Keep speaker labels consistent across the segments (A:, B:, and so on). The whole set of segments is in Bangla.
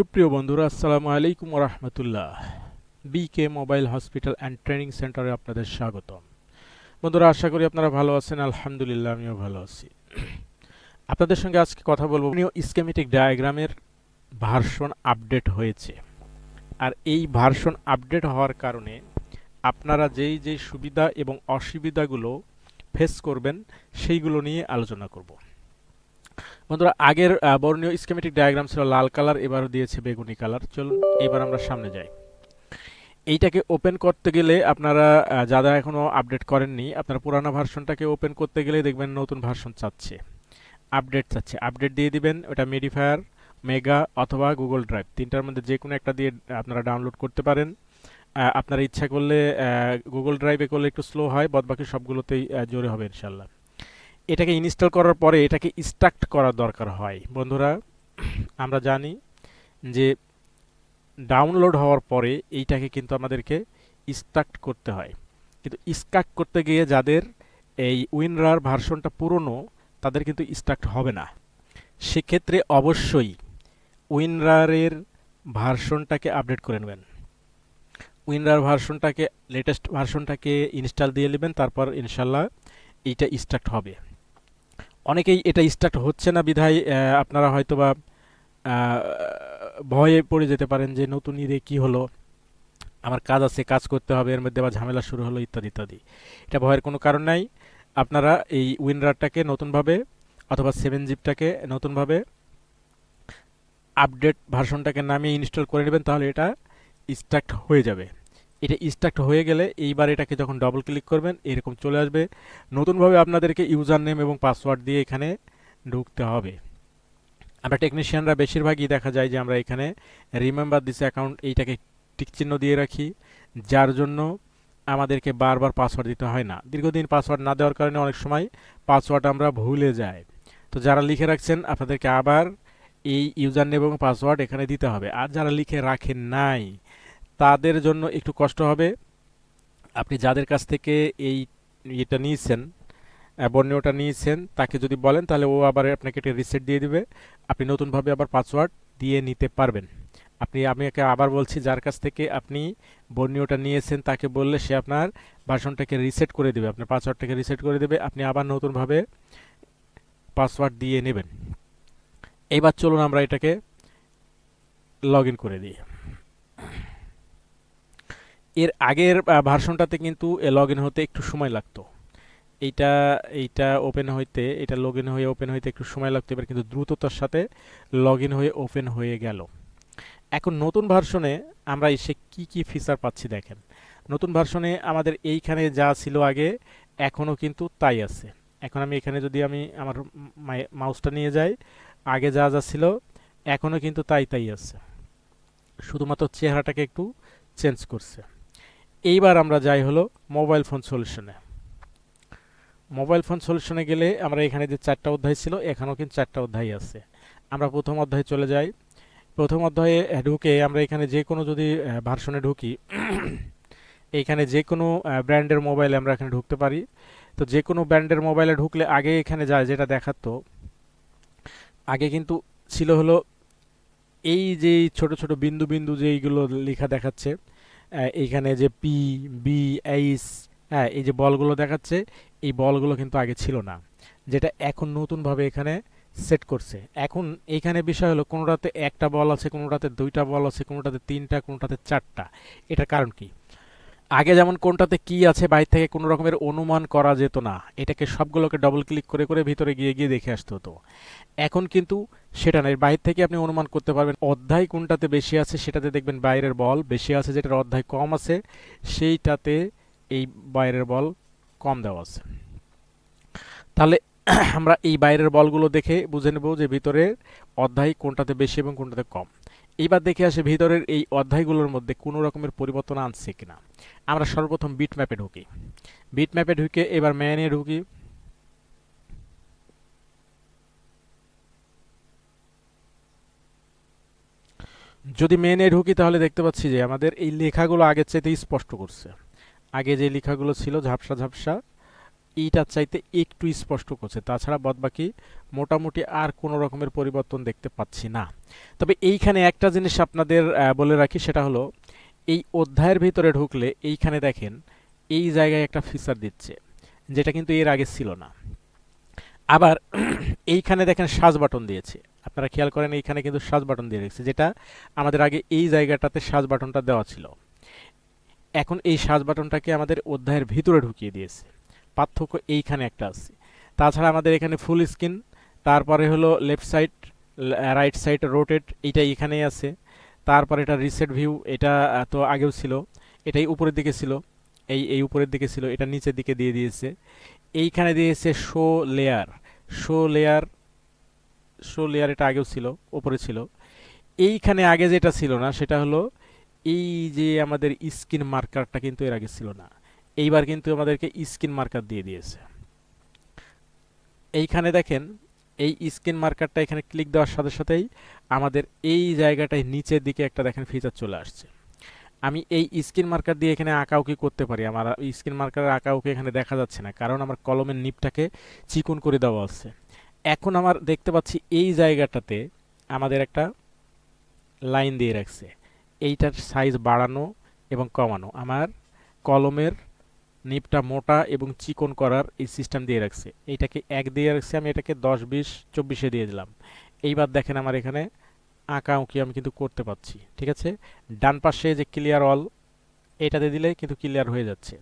A: সুপ্রিয় বন্ধুরা, আসসালামু আলাইকুম রহমতুল্লাহ। বিকে মোবাইল হসপিটাল অ্যান্ড ট্রেনিং সেন্টারে আপনাদের স্বাগতম। বন্ধুরা, আশা করি আপনারা ভালো আছেন। আলহামদুলিল্লাহ, আমিও ভালো আছি। আপনাদের সঙ্গে আজকে কথা বলবো স্কেমেটিক ডায়াগ্রামের ভার্সন আপডেট হয়েছে, আর এই ভার্সন আপডেট হওয়ার কারণে আপনারা যেই যেই সুবিধা এবং অসুবিধাগুলো ফেস করবেন সেইগুলো নিয়ে আলোচনা করব। বন্ধুরা, আগের বর্ণীয় স্কেমেটিক ডায়াগ্রাম ছিল লাল কালার, এবারও দিয়েছে বেগুনি কালার। চলুন এবার আমরা সামনে যাই। এইটাকে ওপেন করতে গেলে আপনারা যারা এখনও আপডেট করেননি, আপনারা পুরানো ভার্সনটাকে ওপেন করতে গেলে দেখবেন নতুন ভার্সন চাচ্ছে, আপডেট চাচ্ছে। আপডেট দিয়ে দিবেন। ওটা মেডিফায়ার, মেগা অথবা গুগল ড্রাইভ, তিনটার মধ্যে যে কোনো একটা দিয়ে আপনারা ডাউনলোড করতে পারেন। আপনারা ইচ্ছা করলে গুগল ড্রাইভে করলে একটু স্লো হয়, বাদবাকি সবগুলোতেই জোরে হবে ইনশাল্লাহ। এটাকে ইনস্টল করার পরে এটাকে স্ট্রাক্ট করার দরকার হয়। বন্ধুরা, আমরা জানি যে ডাউনলোড হওয়ার পরে এইটাকে কিন্তু আমাদেরকে স্ট্রাক্ট করতে হয়, কিন্তু স্ট্রাক্ট করতে গিয়ে যাদের এই উইনরার ভার্সনটা পুরনো তাদের কিন্তু স্ট্রাক্ট হবে না। সেক্ষেত্রে অবশ্যই উইনরারের ভার্সনটাকে আপডেট করে নেবেন। উইনরার ভার্সনটাকে, লেটেস্ট ভার্সনটাকে ইনস্টল দিয়ে নেবেন, তারপর ইনশাল্লাহ এইটা স্ট্রাক্ট হবে। অনেকেই এটা স্টার্ট হচ্ছে না বিধায় আপনারা হয়তোবা ভয়ে পড়ে যেতে পারেন যে নতুন ঈদে কি হলো, আমার কাজ আছে, কাজ করতে হবে, এর মধ্যে আবার ঝামেলা শুরু হলো ইত্যাদি ইত্যাদি। এটা ভয়ের কোনো কারণ নাই। আপনারা এই উইনরারটাকে নতুনভাবে অথবা 7 জিপটাকে নতুনভাবে আপডেট ভার্সনটাকে নামিয়ে ইনস্টল করে নেবেন, তাহলে এটা স্টার্ট হয়ে যাবে। এটা স্টার্ট হয়ে গেলে এইবার এটাকে যখন ডবল ক্লিক করবেন এরকম চলে আসবে। নতুনভাবে আপনাদেরকে ইউজার নেম এবং পাসওয়ার্ড দিয়ে এখানে ঢুকতে হবে। আমরা টেকনিশিয়ানরা বেশিরভাগই দেখা যায় যে আমরা এখানে রিমেম্বার দিস অ্যাকাউন্ট এইটাকে টিকচিহ্ন দিয়ে রাখি, যার জন্য আমাদেরকে বারবার পাসওয়ার্ড দিতে হয় না। দীর্ঘদিন পাসওয়ার্ড না দেওয়ার কারণে অনেক সময় পাসওয়ার্ড আমরা ভুলে যাই। তো যারা লিখে রাখছেন আপনাদেরকে আবার এই ইউজার নেম এবং পাসওয়ার্ড এখানে দিতে হবে। আর যারা লিখে রাখেন নাই তাদের জন্য একটু কষ্ট হবে। আপনি যাদের কাছ থেকে এই এটা নিয়েছেন, বর্ণীয়টা নিয়েছেন, তাকে যদি বলেন তাহলে ও আবার আপনাকে একটা রিসেট দিয়ে দিবে, আপনি নতুনভাবে আবার পাসওয়ার্ড দিয়ে নিতে পারবেন। আমি একে আবার বলছি, যার কাছ থেকে আপনি বর্ণীয়টা নিয়েছেন তাকে বললে সে আপনার ভার্সনটাকে রিসেট করে দেবে, আপনার পাসওয়ার্ডটাকে রিসেট করে দেবে, আপনি আবার নতুনভাবে পাসওয়ার্ড দিয়ে নেবেন। এইবার চলুন আমরা এটাকে লগ ইন করে দিই। এর আগের ভার্সনটাতে কিন্তু লগ ইন হতে একটু সময় লাগতো। এইটা এইটা ওপেন হইতে, এটা লগ ইন হয়ে ওপেন হইতে একটু সময় লাগতো, এবার কিন্তু দ্রুততার সাথে লগ ইন হয়ে ওপেন হয়ে গেল। এখন নতুন ভার্সনে আমরা এসে কি কি ফিচার পাচ্ছি দেখেন। নতুন ভার্সনে আমাদের এইখানে যা ছিল আগে এখনও কিন্তু তাই আছে। এখন আমি এখানে যদি আমি আমার মাউসটা নিয়ে যাই, আগে যা যা ছিল এখনও কিন্তু তাই তাই আছে, শুধুমাত্র চেহারাটাকে একটু চেঞ্জ করছে। এইবার আমরা যাই হলো মোবাইল ফোন সলিউশনে। মোবাইল ফোন সলিউশনে গেলে আমরা এখানে যে 4টা অধ্যায় ছিল এখানেও কিন্তু 4টা অধ্যায় আছে। আমরা প্রথম অধ্যায়ে চলে যাই। প্রথম অধ্যায়ে ঢুকে আমরা এখানে যে কোনো যদি ভার্সনে ঢুকি, এইখানে যে কোনো ব্র্যান্ডের মোবাইলে আমরা এখানে ঢুকতে পারি। তো যে কোনো ব্র্যান্ডের মোবাইলে ঢুকলে আগে এখানে যায় যেটা দেখাতো, আগে কিন্তু ছিল হলো এই যে ছোট ছোট বিন্দু বিন্দু যে এইগুলো লেখা দেখাচ্ছে, এইখানে যে পি, বি, এইচ, হ্যাঁ, এই যে বলগুলো দেখাচ্ছে, এই বলগুলো কিন্তু আগে ছিল না, যেটা এখন নতুনভাবে এখানে সেট করছে। এখন এইখানে বিষয় হলো কোনোটাতে একটা বল আছে, কোনোটাতে দুইটা বল আছে, কোনোটাতে তিনটা, কোনোটাতে চারটা। এটার কারণ কি? আগে যেমন কোনটাতে কি আছে বাইরে থেকে কোনো রকমের অনুমান করা যেত না, এটাকে সবগুলোকে ডবল ক্লিক করে করে ভিতরে গিয়ে গিয়ে দেখে আসতে হতো। এখন কিন্তু সেটা নেই, বাইরে থেকে আপনি অনুমান করতে পারবেন অধ্যায় কোনটাতে বেশি আছে, সেটাতে দেখবেন বাইরের বল বেশি আছে, যেটার অধ্যায় কম আছে সেইটাতে এই বাইরের বল কম দেওয়া আছে। তাহলে আমরা এই বাইরের বলগুলো দেখে বুঝে নেব যে ভিতরের অধ্যায় কোনটাতে বেশি এবং কোনটাতে কম। এইবার দেখে আসে ভিতরের এই অধ্যায়গুলোর মধ্যে কোনো রকমের পরিবর্তন আনছে কিনা। আমরা সর্বপ্রথম বিট ম্যাপে ঢুকি। বিট ম্যাপে ঢুকে এবার ম্যানে ঢুকি। যদি মেনে ঢুকি তাহলে দেখতে পাচ্ছি যে আমাদের এই লেখাগুলো আগের চাইতে স্পষ্ট করছে। আগে যে লেখাগুলো ছিল ঝাপসা ঝাপসা, এইটার চাইতে একটু স্পষ্ট করছে, তাছাড়া বাদবাকি মোটামুটি আর কোনো রকমের পরিবর্তন দেখতে পাচ্ছি না। তবে এইখানে একটা জিনিস আপনাদের বলে রাখি, সেটা হলো এই অধ্যায়ের ভিতরে ঢুকলে এইখানে দেখেন এই জায়গায় একটা ফিচার দিচ্ছে, যেটা কিন্তু এর আগে ছিল না। আবার এইখানে দেখেন সার্চ বাটন দিয়েছে, আপনারা খেয়াল করেন এইখানে কিন্তু সার্চ বাটন দিয়ে রেখেছে, যেটা আমাদের আগে এই জায়গাটাতে সার্চ বাটনটা দেওয়া ছিল। এখন এই সার্চ বাটনটাকে আমাদের অধ্যায়ের ভিতরে ঢুকিয়ে দিয়েছে, পার্থক্য এইখানে একটা আছে। তাছাড়া আমাদের এখানে ফুল স্ক্রিন, তারপরে হলো left side, right side rotate, এইটা এখানেই আছে। তারপরে এটা রিসেট ভিউ, এটা তো আগেও ছিল, এটাই উপরের দিকে ছিল, এই উপরের দিকে ছিল, এটা নিচের দিকে দিয়ে দিয়েছে। এইখানে দিয়েছে show layer, show layer, show layer এটা আগেও ছিল, উপরে ছিল। এইখানে আগে যেটা ছিল না সেটা হলো এই যে আমাদের স্ক্রিন মার্কারটা কিন্তু এর আগে ছিল না, এইবার কিন্তু আমাদেরকে স্ক্রিন মার্কার দিয়ে দিয়েছে। এইখানে দেখেন এই স্ক্রিন মার্কারটা এখানে ক্লিক দেওয়ার সাথে সাথেই আমাদের এই জায়গাটায় নিচের দিকে একটা দেখেন ফিচার চলে আসছে। আমি এই স্ক্রিন মার্কার দিয়ে এখানে আঁকাউকি করতে পারি, আমার স্ক্রিন মার্কারের আঁকাউকি এখানে দেখা যাচ্ছে না, কারণ আমার কলমের নিপটাকে চিকন করে দেওয়া আছে। এখন আমার দেখতে পাচ্ছি এই জায়গাটাতে আমাদের একটা লাইন দিয়ে রাখছে, এইটার সাইজ বাড়ানো এবং কমানো, আমার কলমের নিপটা মোটা এবং চিকন করার এই সিস্টেম দিয়ে রাখছে। এইটাকে 1 দিয়ে রাখছে, আমি এটাকে 10, 20, 24-এ দিয়ে দিলাম। এইবার দেখেন আমার এখানে আঁকা উঁকি আমি কিন্তু করতে পাচ্ছি, ঠিক আছে। ডান পাশে যে ক্লিয়ার অল, এটাতে দিলে কিন্তু ক্লিয়ার হয়ে যাচ্ছে।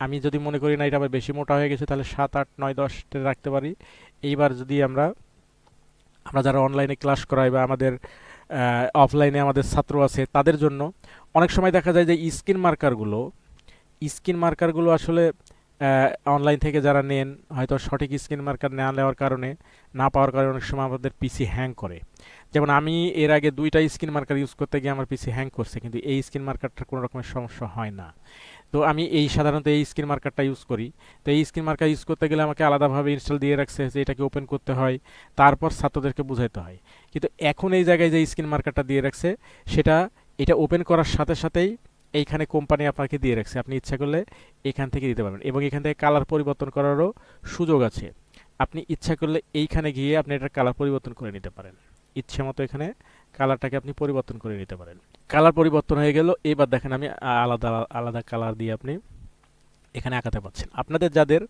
A: আমি যদি মনে করি না এটা আমার বেশি মোটা হয়ে গেছে, তাহলে 7, 8, 9, 10 রাখতে পারি। এইবার যদি আমরা আমরা যারা অনলাইনে ক্লাস করাই বা আমাদের অফলাইনে আমাদের ছাত্র আছে, তাদের জন্য অনেক সময় দেখা যায় যে স্ক্রিন মার্কারগুলো আসলে অনলাইন থেকে যারা নেন হয়তো সঠিক স্ক্রিন মার্কার না নেওয়ার কারণে, না পাওয়ার কারণে অনেক সময় আমাদের পিসি হ্যাং করে। যেমন আমি এর আগে 2টা স্ক্রিন মার্কার ইউজ করতে গিয়ে আমার পিসি হ্যাং করছে, কিন্তু এই স্ক্রিন মার্কারটার কোনো রকমের সমস্যা হয় না। তো আমি সাধারণত এই স্ক্রিন মার্কারটা ইউজ করি। তো এই স্ক্রিন মার্কার ইউজ করতে গেলে আমাকে আলাদাভাবে ইনস্টল দিয়ে রাখছে, যে এটাকে ওপেন করতে হয়, তারপর ছাত্রদেরকে বুঝাইতে হয়। কিন্তু এখন এই জায়গায় যে স্ক্রিন মার্কারটা দিয়ে রাখছে, সেটা এটা ওপেন করার সাথে সাথেই এইখানে কোম্পানি আপনাকে দিয়ে রাখছে, আপনি ইচ্ছা করলে এখান থেকে দিতে পারবেন, এবং এখান থেকে কালার পরিবর্তন করারও সুযোগ আছে। আপনি ইচ্ছা করলে এইখানে গিয়ে আপনি এটার কালার পরিবর্তন করে নিতে পারেন, ইচ্ছে মতো এখানে কালারটাকে আপনি পরিবর্তন করে নিতে পারেন। কালার পরিবর্তন হয়ে গেল, এবার দেখেন আমি আলাদা আলাদা কালার দিয়ে আপনি এখানে আঁকাতে পাচ্ছেন। আপনাদের যাদের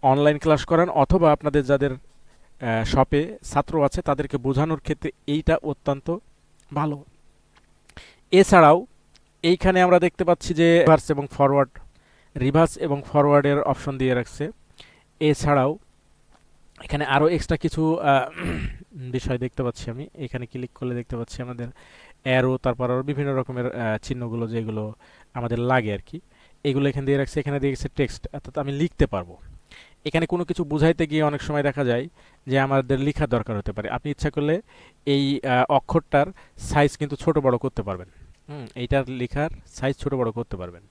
A: অনলাইন ক্লাস করান অথবা আপনাদের যাদের শপে ছাত্র আছে, তাদেরকে বোঝানোর ক্ষেত্রে এইটা অত্যন্ত ভালো। এছাড়াও এইখানে আমরা দেখতে পাচ্ছি যে রিভার্স এবং ফরওয়ার্ডের অপশন দিয়ে রাখছে। এছাড়াও এখানে আরও এক্সট্রা কিছু বিষয় দেখতে পাচ্ছি, আমি এখানে ক্লিক করলে দেখতে পাচ্ছি আমাদের অ্যারো, তারপর আরও বিভিন্ন রকমের চিহ্নগুলো যেগুলো আমাদের লাগে আর কি, এগুলো এখানে দিয়ে রাখছে। এখানে দিয়ে গেছে টেক্সট, অর্থাৎ আমি লিখতে পারবো। এখানে কোনো কিছু বুঝাইতে গিয়ে অনেক সময় দেখা যায় যে আমাদের লেখার দরকার হতে পারে, আপনি ইচ্ছা করলে এই অক্ষরটার সাইজ কিন্তু ছোট বড় করতে পারবেন। এইটার লেখার সাইজ ছোট বড় করতে পারবেন।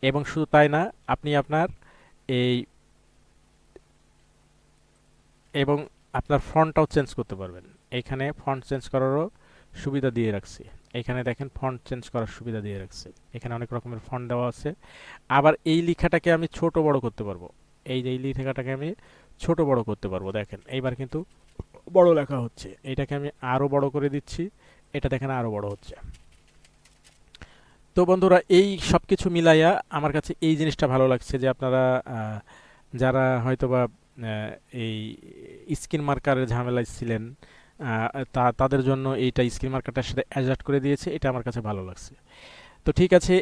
A: এবং শুধু তাই না, আপনি আপনার এই এবং আপনার ফন্টটাও চেঞ্জ করতে পারবেন। এখানে ফন্ট চেঞ্জ করারও সুবিধা দিয়ে রাখছি। এখানে দেখেন ফন্ট চেঞ্জ করার সুবিধা দিয়ে রাখছে, এখানে অনেক রকমের ফন্ট দেওয়া আছে। আবার এই লেখাটাকে আমি ছোট বড় করতে পারবো, এই যে এই লেখাটাকে আমি ছোট বড় করতে পারবো। দেখেন এইবার কিন্তু বড় লেখা হচ্ছে, এইটাকে আমি আরো বড় করে দিচ্ছি, এটা দেখেন আরো বড় হচ্ছে। তো বন্ধুরা, এই সব কিছু মিলাইয়া আমার কাছে এই জিনিসটা ভালো লাগছে যে আপনারা যারা হয়তোবা এই স্ক্রিন মার্কারের ঝামেলায় ছিলেন, তাদের জন্য এইটা স্ক্রিন মার্কারটার সাথে অ্যাডজাস্ট করে দিয়েছে, এটা আমার কাছে ভালো লাগছে। তো ঠিক আছে,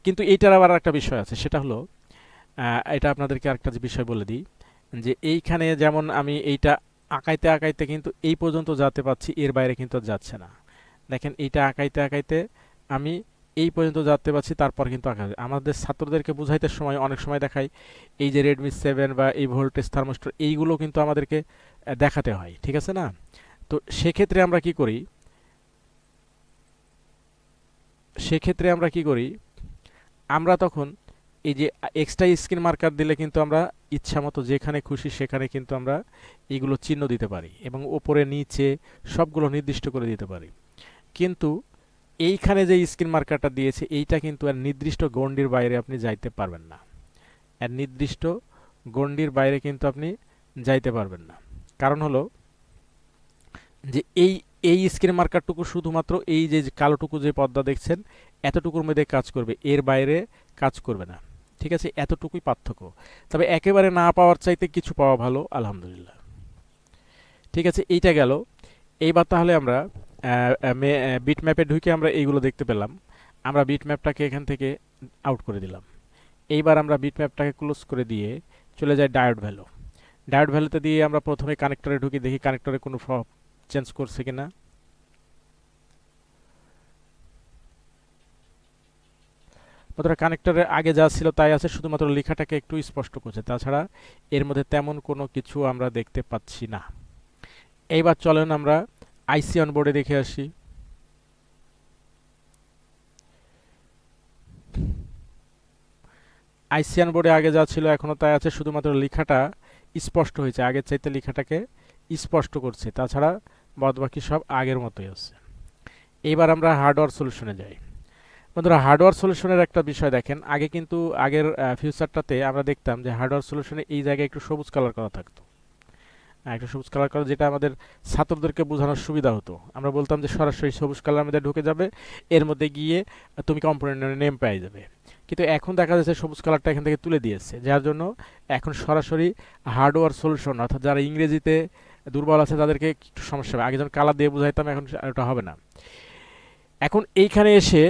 A: কিন্তু এইটার আবার একটা বিষয় আছে, সেটা হলো এটা আপনাদেরকে আরেকটা যে বিষয় বলে দিই, যে এইখানে যেমন আমি এইটা আঁকাইতে আঁকাইতে কিন্তু এই পর্যন্ত যেতে পারছি, এর বাইরে কিন্তু আর যাচ্ছে না। দেখেন এইটা আঁকাইতে আঁকাইতে আমি এই পর্যন্ত যেতে পারছি, তারপর কিন্তু আঁকা আমাদের ছাত্রদেরকে বুঝাইতে সময় অনেক সময় দেখাই এই যে রেডমি 7 বা এই ভোল্টেজ থার্মোস্টার, এইগুলো কিন্তু আমাদেরকে দেখাতে হয়, ঠিক আছে না। তো সেক্ষেত্রে আমরা কি করি, আমরা তখন এই যে এক্সট্রা স্ক্রিন মার্কার দিলে কিন্তু আমরা ইচ্ছা মতো যেখানে খুশি সেখানে কিন্তু আমরা এইগুলো চিহ্ন দিতে পারি, এবং ওপরে নিচে সবগুলো নির্দিষ্ট করে দিতে পারি। কিন্তু এইখানে যে স্ক্রিন মার্কারটা দিয়েছে, এইটা কিন্তু আর নির্দিষ্ট গণ্ডির বাইরে আপনি যাইতে পারবেন না। আর নির্দিষ্ট গণ্ডির বাইরে কিন্তু আপনি যাইতে পারবেন না। কারণ হলো যে এই স্ক্রিন মার্কারটুকু শুধুমাত্র এই যে যে কালোটুকু যে পর্দা দেখছেন এতটুকুর মধ্যে কাজ করবে, এর বাইরে কাজ করবে না। ঠিক আছে, এতটুকুই পার্থক্য। তবে একেবারে না পাওয়ার চাইতে কিছু পাওয়া ভালো, আলহামদুলিল্লাহ। ঠিক আছে, এইটা গেল। এইবার তাহলে আমরা বিট ম্যাপে ঢুকে আমরা এইগুলো দেখতে পেলাম। আমরা বিট ম্যাপটাকে এখান থেকে আউট করে দিলাম। এইবার আমরা বিট ম্যাপটাকে ক্লোজ করে দিয়ে চলে যাই ডায়োড ভ্যালু। ডায়োড ভ্যালুতে দিয়ে আমরা প্রথমে কানেক্টরে ঢুকি, দেখি কানেক্টরে কোনো চেঞ্জ করছে কিনা। বন্ধুরা, কানেক্টরের আগে যা ছিল তাই আছে, শুধুমাত্র লেখাটাকে একটু স্পষ্ট করছে, তাছাড়া এর মধ্যে তেমন কোনো কিছু আমরা দেখতে পাচ্ছি না। এইবার চলেন আমরা আইসি অনবোর্ডে দেখে আসি। আইসি অনবোর্ডে আগে যা ছিল এখনও তাই আছে, শুধুমাত্র লেখাটা স্পষ্ট হয়েছে, আগের চাইতে লেখাটাকে স্পষ্ট করছে, তাছাড়া বাদবাকি সব আগের মতোই আছে। এইবার আমরা হার্ডওয়্যার সলিউশনে যাই। বন্ধুরা, হার্ডওয়্যার সলিউশনের একটা বিষয় দেখেন, আগে কিন্তু আগের ফিউচারটাতে আমরা দেখতাম যে হার্ডওয়্যার সলিউশনে এই জায়গায় একটু সবুজ কালার করা থাকতো। একটা সবুজ কালার করা, যেটা আমাদের ছাত্রদেরকে বোঝানোর সুবিধা হতো। আমরা বলতাম যে সরাসরি সবুজ কালার মধ্যে ঢুকে যাবে, এর মধ্যে গিয়ে তুমি কম্পোনেন্টের নেম পেয়ে যাবে। কিন্তু এখন দেখা যাচ্ছে সবুজ কালারটা এখান থেকে তুলে দিয়েছে, যার জন্য এখন সরাসরি হার্ডওয়্যার সলিউশন, অর্থাৎ যারা ইংরেজিতে দুর্বল আছে তাদেরকে একটু সমস্যা হবে। আগে যখন কালার দিয়ে বুঝাইতাম, এখন ওটা হবে না। এখন এইখানে এসে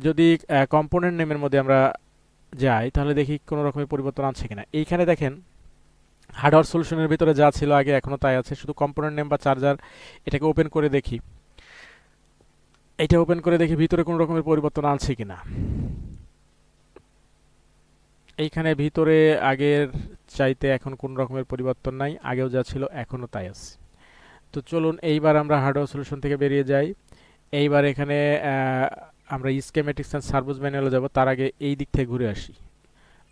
A: যদি কম্পোনেন্ট নেমের মধ্যে আমরা যাই, তাহলে দেখি কোনো রকমের পরিবর্তন আছে কিনা। এইখানে দেখেন হার্ডওয়্যার সলিউশনের ভিতরে যা ছিল আগে এখনও তাই আছে, শুধু কম্পোনেন্ট নেম বা চার্জার। এটাকে ওপেন করে দেখি, এটা ওপেন করে দেখি ভিতরে কোনো রকমের পরিবর্তন আছে কিনা। এইখানে ভিতরে আগের চাইতে এখন কোনো রকমের পরিবর্তন নাই, আগেও যা ছিল এখনও তাই আছে। তো চলুন এইবার আমরা হার্ডওয়্যার সলিউশন থেকে বেরিয়ে যাই। এইবার এখানে আমরা স্কেমেটিক্স অ্যান্ড সার্ভিস ম্যানুয়ালে যাব, তার আগে এই দিক থেকে ঘুরে আসি।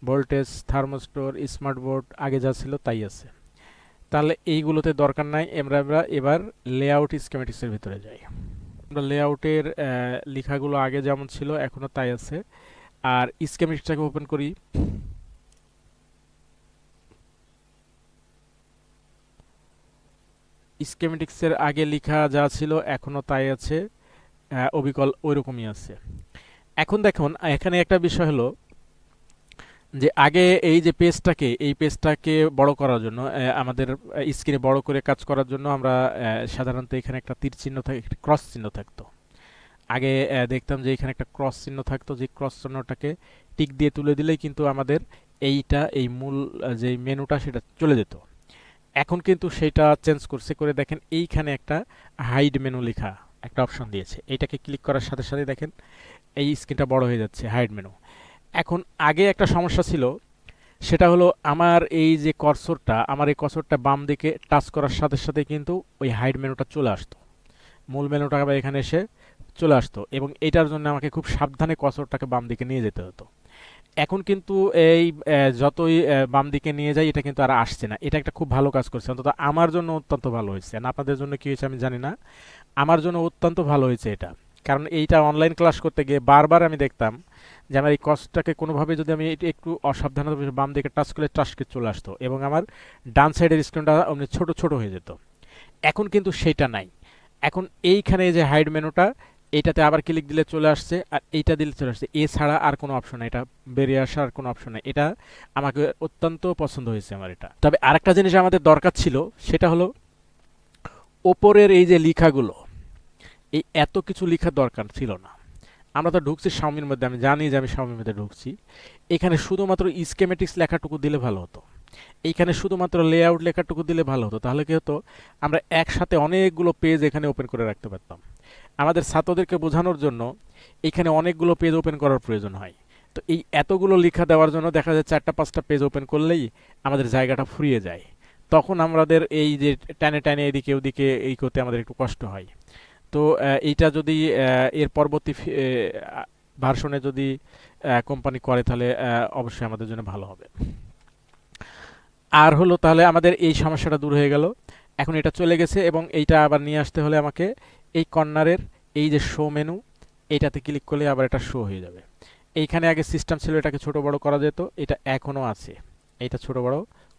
A: ভোল্টেজ, থার্মোস্টর, স্মার্ট বোর্ড আগে যা ছিল তাই আছে, তাহলে এইগুলোতে দরকার নাই। আমরা এবার লেআউট স্কেমেটিক্সের ভিতরে যাই। আমরা লেআউটের লেখাগুলো আগে যেমন ছিল এখনও তাই আছে। আর স্কেমেটিক্সটাকে ওপেন করি। স্কেমেটিক্সের আগে লেখা যা ছিল এখনও তাই আছে, অবিকল ওই রকমই আছে। এখন দেখুন এখানে একটা বিষয় হলো যে আগে এই যে পেজটাকে বড় করার জন্য, আমাদের স্ক্রিনে বড় করে কাজ করার জন্য আমরা সাধারণত এখানে একটা তীর চিহ্ন একটা ক্রস চিহ্ন থাকতো। আগে দেখতাম যে এখানে একটা ক্রস চিহ্ন থাকতো, যে ক্রস চিহ্নটাকে টিক দিয়ে তুলে দিলেই কিন্তু আমাদের এই মূল যে মেনুটা সেটা চলে যেত। এখন কিন্তু সেটা চেঞ্জ করছে, করে দেখেন এইখানে একটা হাইড মেনু লেখা একটা অপশন দিয়েছে। এইটাকে ক্লিক করার সাথে সাথে দেখেন এই স্ক্রিনটা বড় হয়ে যাচ্ছে, হাইড মেনু। এখন আগে একটা সমস্যা ছিল, সেটা হলো আমার এই কর্সরটা বাম দিকে টাচ করার সাথে সাথে কিন্তু ওই হাইড মেনুটা চলে আসতো, মূল মেনুটা আবার এখানে এসে চলে আসতো, এবং এটার জন্য আমাকে খুব সাবধানে কর্সরটাকে বাম দিকে নিয়ে যেতে হতো। এখন কিন্তু এই যতই বাম দিকে নিয়ে যাই, এটা কিন্তু আর আসছে না। এটা একটা খুব ভালো কাজ করছে, অন্তত আমার জন্য অত্যন্ত ভালো হয়েছে। না আপনাদের জন্য কি হয়েছে আমি জানি না, আমার জন্য অত্যন্ত ভালো হয়েছে এটা। কারণ এইটা অনলাইন ক্লাস করতে গিয়ে বারবার আমি দেখতাম যে আমার এই কষ্টটাকে কোনোভাবে যদি আমি একটু অসাবধানতা বাম দিকে টাচ করলে টাচকে চলে আসতো, এবং আমার ডান সাইডের স্ক্রিনটা অমনি ছোট ছোট হয়ে যেত। এখন কিন্তু সেটা নাই। এখন এইখানে যে হাইড মেনুটা, এইটাতে আবার ক্লিক দিলে চলে আসছে, আর এইটা দিলে চলে আসছে, এছাড়া আর কোনো অপশন নেই, এটা বেরিয়ে আসার কোনো অপশন নেই। এটা আমাকে অত্যন্ত পছন্দ হয়েছে আমার এটা। তবে আরেকটা জিনিস আমাদের দরকার ছিল, সেটা হলো ওপরের এই যে লেখাগুলো, এই এত কিছু লেখার দরকার ছিল না। আমরা তো ঢুকছি শাওমির মধ্যে, আমি জানি যে আমি শাওমির মধ্যে ঢুকছি। এখানে শুধুমাত্র স্কেমেটিক্স লেখাটুকু দিলে ভালো হতো, এইখানে শুধুমাত্র লেআউট লেখাটুকু দিলে ভালো হতো। তাহলে কি হতো, আমরা একসাথে অনেকগুলো পেজ এখানে ওপেন করে রাখতে পারতাম। আমাদের ছাত্রদেরকে বোঝানোর জন্য এখানে অনেকগুলো পেজ ওপেন করার প্রয়োজন হয়। তো এই এতগুলো লেখা দেওয়ার জন্য দেখা যায় 4টা 5টা পেজ ওপেন করলেই আমাদের জায়গাটা ফুরিয়ে যায়। তখন আমাদের এই যে টানে টানে এদিকে ওদিকে এই করতে আমাদের একটু কষ্ট হয়। তো এইটা যদি এর পরবর্তী ভার্সনে যদি কোম্পানি করে, তাহলে অবশ্যই আমাদের জন্য ভালো হবে। আর হলো তাহলে আমাদের এই সমস্যাটা দূর হয়ে গেল। এখন এটা চলে গেছে, এবং এইটা আবার নিয়ে আসতে হলে আমাকে এই কর্নারের এই যে শো মেনু, এইটাতে ক্লিক করলে আবার এটা শো হয়ে যাবে। এইখানে আগে সিস্টেম ছিল এটাকে ছোট বড় করা যেত, এটা এখনও আছে। এটা ছোট বড়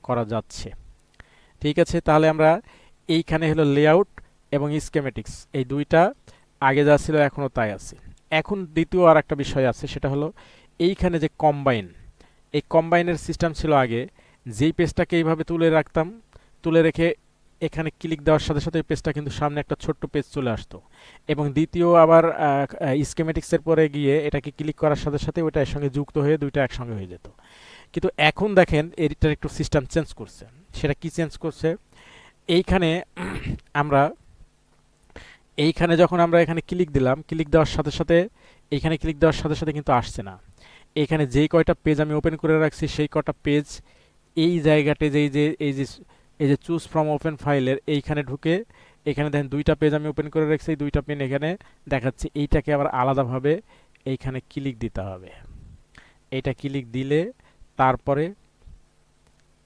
A: করা যাচ্ছে। ঠিক আছে, তাহলে আমরা এইখানে হলো লেআউট এবং স্কেমেটিক্স, এই দুইটা আগে যা ছিল এখনও তাই আছে। এখন দ্বিতীয় আর একটা বিষয় আছে, সেটা হলো এইখানে যে কম্বাইন, এই কম্বাইনের সিস্টেম ছিল আগে, যেই পেজটাকে এইভাবে তুলে রাখতাম, তুলে রেখে এখানে ক্লিক দেওয়ার সাথে সাথে পেজটা কিন্তু সামনে একটা ছোট্ট পেজ চলে আসতো, এবং দ্বিতীয় আবার স্কেমেটিক্সের পরে গিয়ে এটাকে ক্লিক করার সাথে সাথে ওইটা এর সঙ্গে যুক্ত হয়ে দুইটা একসঙ্গে হয়ে যেত। কিন্তু এখন দেখেন এটার একটু সিস্টেম চেঞ্জ করছে। সেটা কি চেঞ্জ করছে? এইখানে আমরা যখন আমরা এখানে ক্লিক দিলাম, ক্লিক দেওয়ার সাথে সাথে এইখানে ক্লিক দেওয়ার সাথে সাথে কিন্তু আসছে না। এখানে যেই কয়টা পেজ আমি ওপেন করে রাখছি সেই কয়টা পেজ এই জায়গাতে এই যে চুজ ফ্রম ওপেন ফাইলের এইখানে ঢুকে এখানে দেখেন দুইটা পেজ আমি ওপেন করে রাখছি, দুইটা পেন এখানে দেখাচ্ছে। এইটাকে আবার আলাদাভাবে এইখানে ক্লিক দিতে হবে। এইটা ক্লিক দিলে তারপরে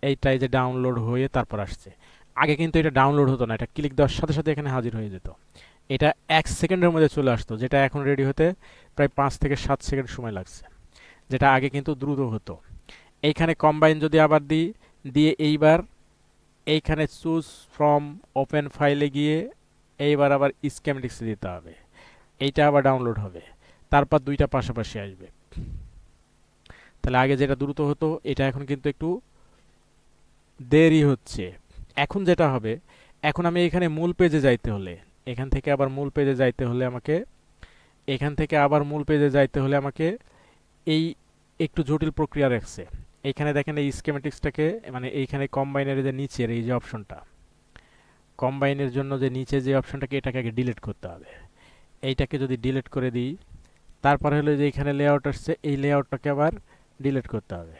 A: এইটাই যে ডাউনলোড হয়ে তারপর আসছে। আগে কিন্তু এটা ডাউনলোড হতো না, এটা ক্লিক দেওয়ার সাথে সাথে এখানে হাজির হয়ে যেত। এটা 1 সেকেন্ডের মধ্যে চলে আসতো, যেটা এখন রেডি হতে প্রায় 5 থেকে 7 সেকেন্ড সময় লাগছে, যেটা আগে কিন্তু দ্রুত হতো। এইখানে কম্বাইন যদি আবার দিয়ে এইবার এইখানে চুজ ফ্রম ওপেন ফাইলে গিয়ে এইবার আবার স্কেমেটিক্স দিতে হবে, এইটা আবার ডাউনলোড হবে, তারপর দুইটা পাশাপাশি আসবে। তাহলে আগে যেটা দ্রুত হতো এটা এখন কিন্তু একটু দেরি হচ্ছে। এখন যেটা হবে, এখন আমি এখানে মূল পেজে যাইতে হলে, এখান থেকে আবার মূল পেজে যাইতে হলে আমাকে এই একটু জটিল প্রক্রিয়া রাখছে। এইখানে দেখেন এই স্কেমেটিক্সটাকে, মানে এইখানে কম্বাইনের যে নিচের এই যে অপশনটা, কম্বাইনের জন্য যে নিচে যে অপশনটাকে, এটাকে আগে ডিলিট করতে হবে। এইটাকে যদি ডিলিট করে দিই, তারপরে হলো যে এখানে লেআউট আসছে, এই লেআউটটাকে আবার ডিলিট করতে হবে।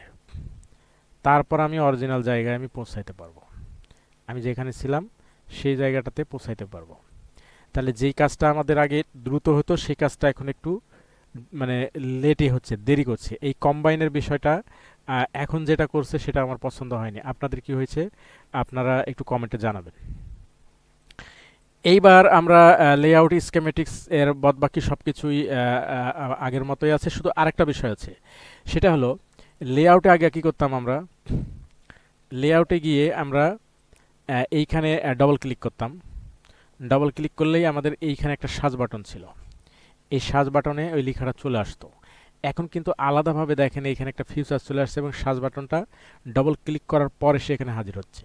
A: তারপর আমি অরিজিনাল জায়গায় আমি পৌঁছাইতে পারবো, আমি যেখানে ছিলাম সেই জায়গাটাতে পৌঁছাইতে পারবো। তাহলে যেই কাজটা আমাদের আগে দ্রুত হতো সেই কাজটা এখন একটু মানে লেটে হচ্ছে, দেরি করছে। এই কম্বাইনের বিষয়টা এখন যেটা করছে সেটা আমার পছন্দ হয়নি। আপনাদের কি হয়েছে আপনারা একটু কমেন্টে জানাবেন। এইবার আমরা লেআউট স্কেমেটিক্স এর বাদবাকি সব কিছুই আগের মতোই আছে, শুধু আরেকটা বিষয় আছে, সেটা হলো লেআউটে আগে কি করতাম আমরা, লেআউটে গিয়ে আমরা এইখানে ডবল ক্লিক করতাম। ডবল ক্লিক করলেই আমাদের এইখানে একটা সার্চ বাটন ছিল, এই সার্চ বাটনে ওই লেখাটা চলে আসতো। এখন কিন্তু আলাদাভাবে দেখেন এইখানে একটা ফিচার চলে আসছে এবং সার্চ বাটনটা ডবল ক্লিক করার পরে সেখানে হাজির হচ্ছে।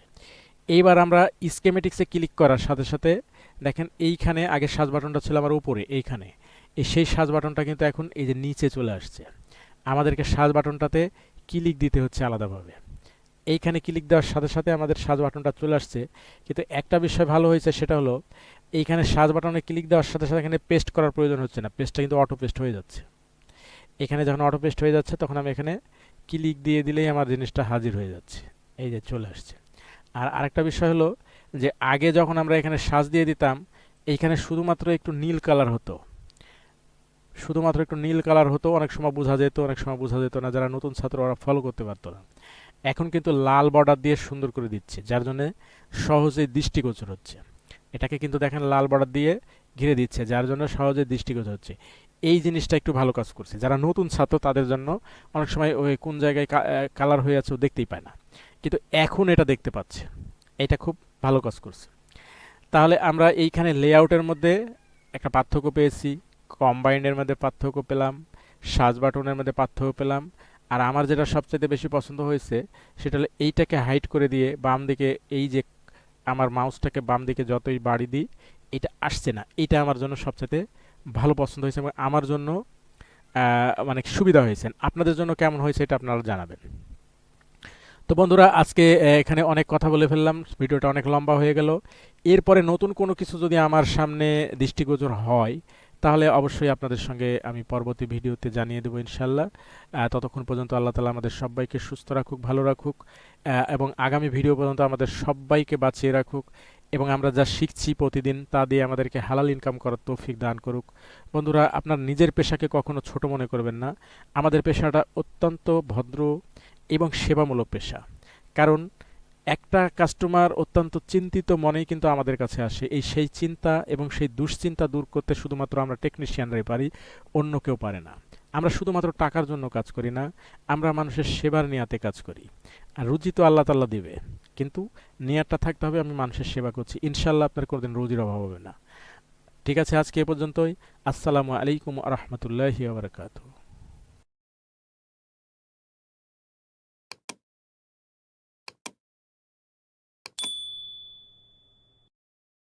A: এইবার আমরা স্কেমেটিক্সে ক্লিক করার সাথে সাথে দেখেন এইখানে আগে সার্চ বাটনটা ছিল আমার উপরে, এইখানে সেই সার্চ বাটনটা কিন্তু এখন এই যে নিচে চলে আসছে। আমাদেরকে সার্চ বাটনটাতে ক্লিক দিতে হচ্ছে আলাদাভাবে। এইখানে ক্লিক দেওয়ার সাথে সাথে আমাদের সার্চ বাটনটা চলে আসছে। কিন্তু একটা বিষয় ভালো হয়েছে, সেটা হলো এইখানে সার্চ বাটনে ক্লিক দেওয়ার সাথে সাথে এখানে পেস্ট করার প্রয়োজন হচ্ছে না, পেস্টটা কিন্তু অটো পেস্ট হয়ে যাচ্ছে। এখানে যখন অটো পেস্ট হয়ে যাচ্ছে তখন আমি এখানে ক্লিক দিয়ে দিলেই আমার জিনিসটা হাজির হয়ে যাচ্ছে, এই যে চলে আসছে। আর আরেকটা বিষয় হলো যে আগে যখন আমরা এখানে সার্চ দিয়ে দিতাম, এইখানে শুধুমাত্র একটু নীল কালার হতো, অনেক সময় বোঝা যেত, অনেক সময় বোঝা যেত না, যারা নতুন ছাত্র ওরা ফলো করতে পারতো না। এখন কিন্তু লাল বর্ডার দিয়ে সুন্দর করে দিচ্ছে, যার জন্য সহজেই দৃষ্টিগোচর হচ্ছে। এটাকে কিন্তু দেখেন লাল বর্ডার দিয়ে ঘিরে দিচ্ছে, যার জন্য সহজে দৃষ্টিগোচর হচ্ছে। এই জিনিসটা একটু ভালো কাজ করছে, যারা নতুন ছাত্র তাদের জন্য অনেক সময় ওই কোন জায়গায় কালার হয়ে আছে ও দেখতেই পায় না, কিন্তু এখন এটা দেখতে পাচ্ছে। এটা খুব ভালো কাজ করছে। তাহলে আমরা এইখানে লেআউটের মধ্যে একটা পার্থক্য পেয়েছি, কম্বাইন্ডের মধ্যে পার্থক্য পেলাম, সার্চ বাটনের মধ্যে পার্থক্য পেলাম। আর আমার যেটা সবচেয়ে বেশি পছন্দ হয়েছে সেটা হলো এইটাকে হাইড করে দিয়ে বাম দিকে, এই যে আমার মাউসটাকে বাম দিকে যতই বাড়ি দিই এটা আসছে না, এটা আমার জন্য সবচেয়ে ভালো পছন্দ হয়েছে এবং আমার জন্য মানে সুবিধা হয়েছে। আপনাদের জন্য কেমন হয়েছে এটা আপনারা জানাবেন। তো বন্ধুরা, আজকে এখানে অনেক কথা বলে ফেললাম, ভিডিওটা অনেক লম্বা হয়ে গেল। এরপরে নতুন কোনো কিছু যদি আমার সামনে দৃষ্টিগোচর হয় তাহলে অবশ্যই আপনাদের সঙ্গে আমি পরবর্তী ভিডিওতে জানিয়ে দেবো ইনশাল্লাহ। ততক্ষণ পর্যন্ত আল্লাহ তাআলা আমাদের সবাইকে সুস্থ রাখুক, ভালো রাখুক, এবং আগামী ভিডিও পর্যন্ত আমাদের সবাইকে বাঁচিয়ে রাখুক, এবং আমরা যা শিখছি প্রতিদিন তা দিয়ে আমাদেরকে হালাল ইনকাম করার তৌফিক দান করুক। বন্ধুরা, আপনার নিজের পেশাকে কখনো ছোট মনে করবেন না। আমাদের পেশাটা অত্যন্ত ভদ্র এবং সেবামূলক পেশা। কারণ একটা কাস্টমার অত্যন্ত চিন্তিত মনেই কিন্তু আমাদের কাছে আসে, সেই চিন্তা এবং সেই দুশ্চিন্তা দূর করতে শুধুমাত্র আমরা টেকনিশিয়ানরাই পারি, অন্য কেউ পারে না। আমরা শুধুমাত্র টাকার জন্য কাজ করি না, আমরা মানুষের সেবার নিয়াতে কাজ করি। আর রুজি তো আল্লাহ তাআলা দিবে, কিন্তু নিয়াতটা থাকতে হবে আমি মানুষের সেবা করছি, ইনশাল্লাহ আপনার কোনোদিন রুজির অভাব হবে না। ঠিক আছে, আজকে এ পর্যন্তই। আসসালামু আলাইকুম আ রহমতুল্লাহি ওয়া বারাকাতুহু।